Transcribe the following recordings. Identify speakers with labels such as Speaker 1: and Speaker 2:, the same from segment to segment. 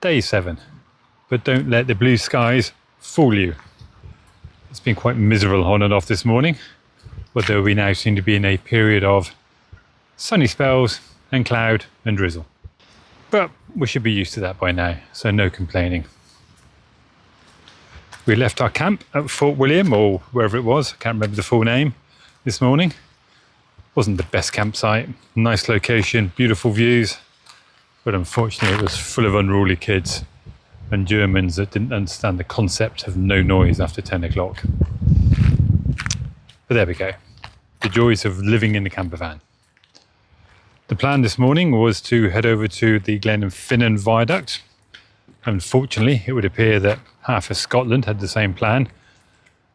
Speaker 1: day 7. But don't let the blue skies fool you. It's been quite miserable on and off this morning, although we now seem to be in a period of sunny spells and cloud and drizzle. But we should be used to that by now, so no complaining. We left our camp at Fort William, or wherever it was, I can't remember the full name, this morning. Wasn't the best campsite, nice location, beautiful views, but unfortunately it was full of unruly kids and Germans that didn't understand the concept of no noise after 10 o'clock. But there we go, the joys of living in a camper van. The plan this morning was to head over to the Glenfinnan Viaduct. Unfortunately, it would appear that half of Scotland had the same plan.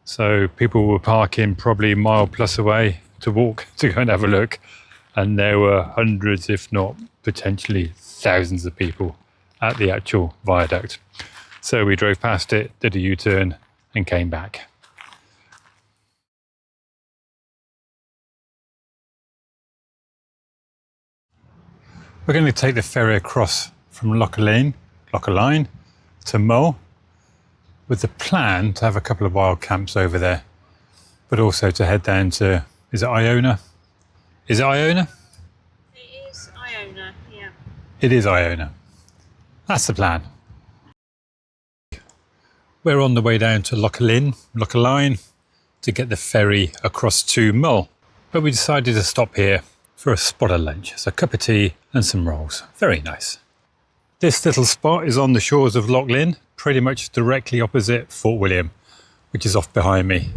Speaker 1: So people were parking probably a mile plus away to walk to go and have a look. And there were hundreds, if not potentially thousands of people at the actual viaduct. So we drove past it, did a U-turn and came back. We're going to take the ferry across from Lochaline to Mull, with the plan to have a couple of wild camps over there, but also to head down to, is it Iona? Is it Iona?
Speaker 2: It is Iona, yeah.
Speaker 1: It is Iona. That's the plan. We're on the way down to Lochaline to get the ferry across to Mull, but we decided to stop here for a spot of lunch. So a cup of tea and some rolls. Very nice. This little spot is on the shores of Loch Linnhe, pretty much directly opposite Fort William, which is off behind me.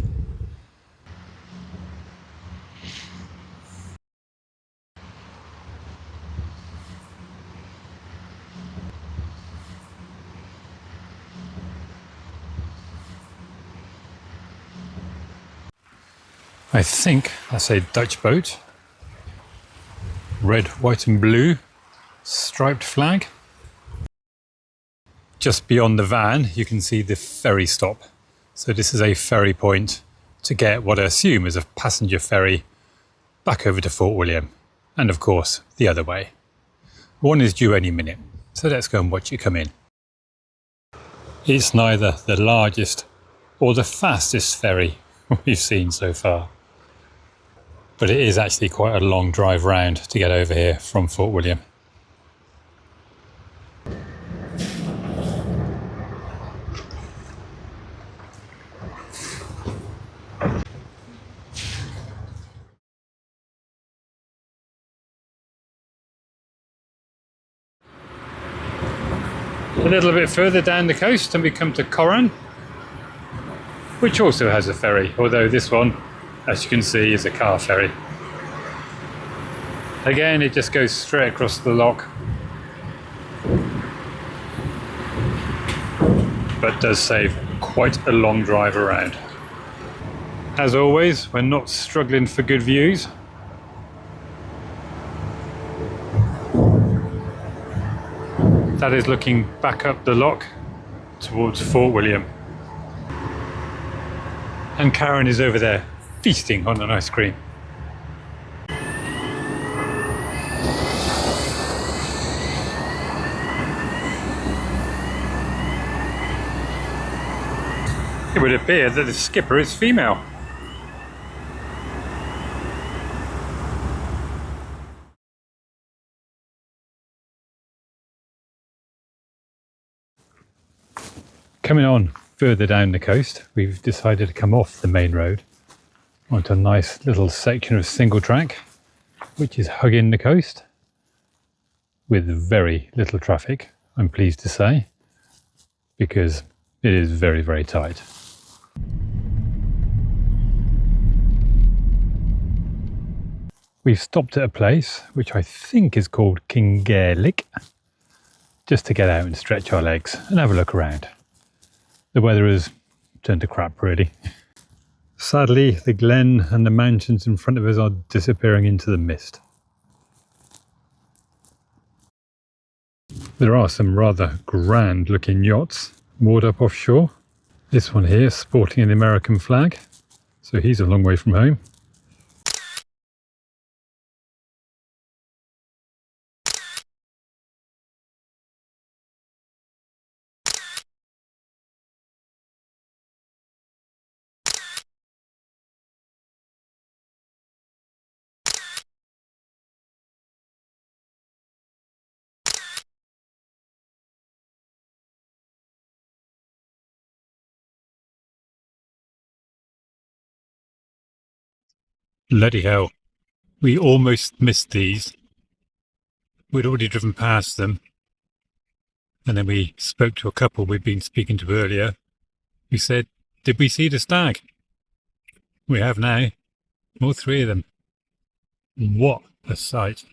Speaker 1: I think that's a Dutch boat. Red, white and blue striped flag. Just beyond the van you can see the ferry stop. So this is a ferry point to get what I assume is a passenger ferry back over to Fort William, and of course the other way. One is due any minute, so let's go and watch it come in. It's neither the largest or the fastest ferry we've seen so far, but it is actually quite a long drive round to get over here from Fort William. A little bit further down the coast and we come to Corran, which also has a ferry, although this one, as you can see, is a car ferry. Again, it just goes straight across the loch, but does save quite a long drive around. As always, we're not struggling for good views. That is looking back up the loch towards Fort William. And Karen is over there feasting on an ice cream. It would appear that the skipper is female. Coming on further down the coast, we've decided to come off the main road onto a nice little section of single track, which is hugging the coast with very little traffic, I'm pleased to say, because it is very, very tight. We've stopped at a place which I think is called Kingairloch, just to get out and stretch our legs and have a look around. The weather has turned to crap, really. Sadly, the glen and the mountains in front of us are disappearing into the mist. There are some rather grand looking yachts moored up offshore. This one here sporting an American flag, so he's a long way from home. Bloody hell. We almost missed these. We'd already driven past them. And then we spoke to a couple we'd been speaking to earlier who said, "Did we see the stag?" We have now. All three of them. What a sight.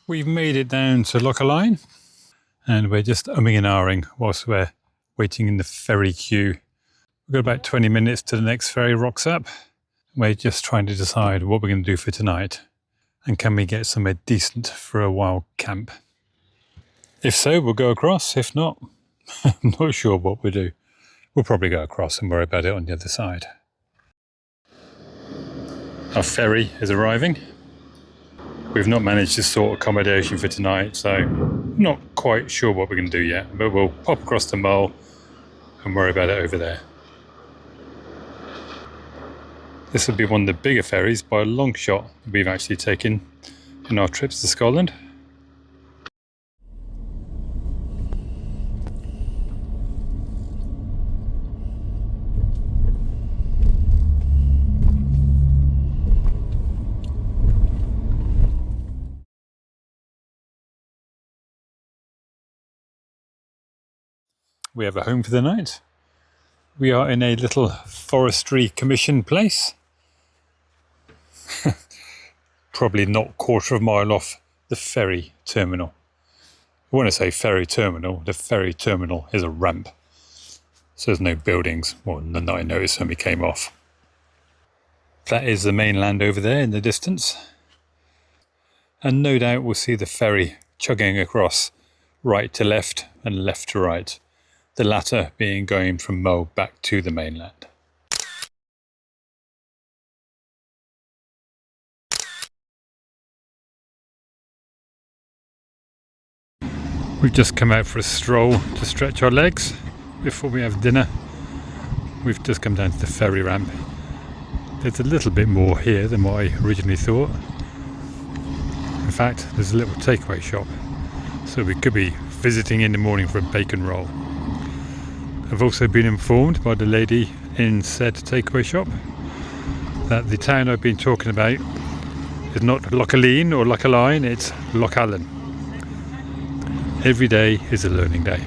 Speaker 1: We've made it down to Lochaline and we're just umming and ahhing whilst we're waiting in the ferry queue. We've got about 20 minutes to the next ferry rocks up. We're just trying to decide what we're going to do for tonight and can we get somewhere decent for a wild camp. If so, we'll go across. If not, I'm not sure what we'll do. We'll probably go across and worry about it on the other side. Our ferry is arriving. We've not managed to sort accommodation for tonight, so not quite sure what we're going to do yet, but we'll pop across to Mull and worry about it over there. This will be one of the bigger ferries by a long shot that we've actually taken in our trips to Scotland. We have a home for the night. We are in a little forestry commission place. Probably not a quarter of a mile off the ferry terminal. When I say ferry terminal, the ferry terminal is a ramp. So there's no buildings, well, none that I noticed when we came off. That is the mainland over there in the distance. And no doubt we'll see the ferry chugging across right to left and left to right. The latter being going from Mull back to the mainland. We've just come out for a stroll to stretch our legs before we have dinner. We've just come down to the ferry ramp. There's a little bit more here than what I originally thought. In fact, there's a little takeaway shop, so we could be visiting in the morning for a bacon roll. I've also been informed by the lady in said takeaway shop that the town I've been talking about is not Lochaline or Lochaline, it's Lochaline. Every day is a learning day.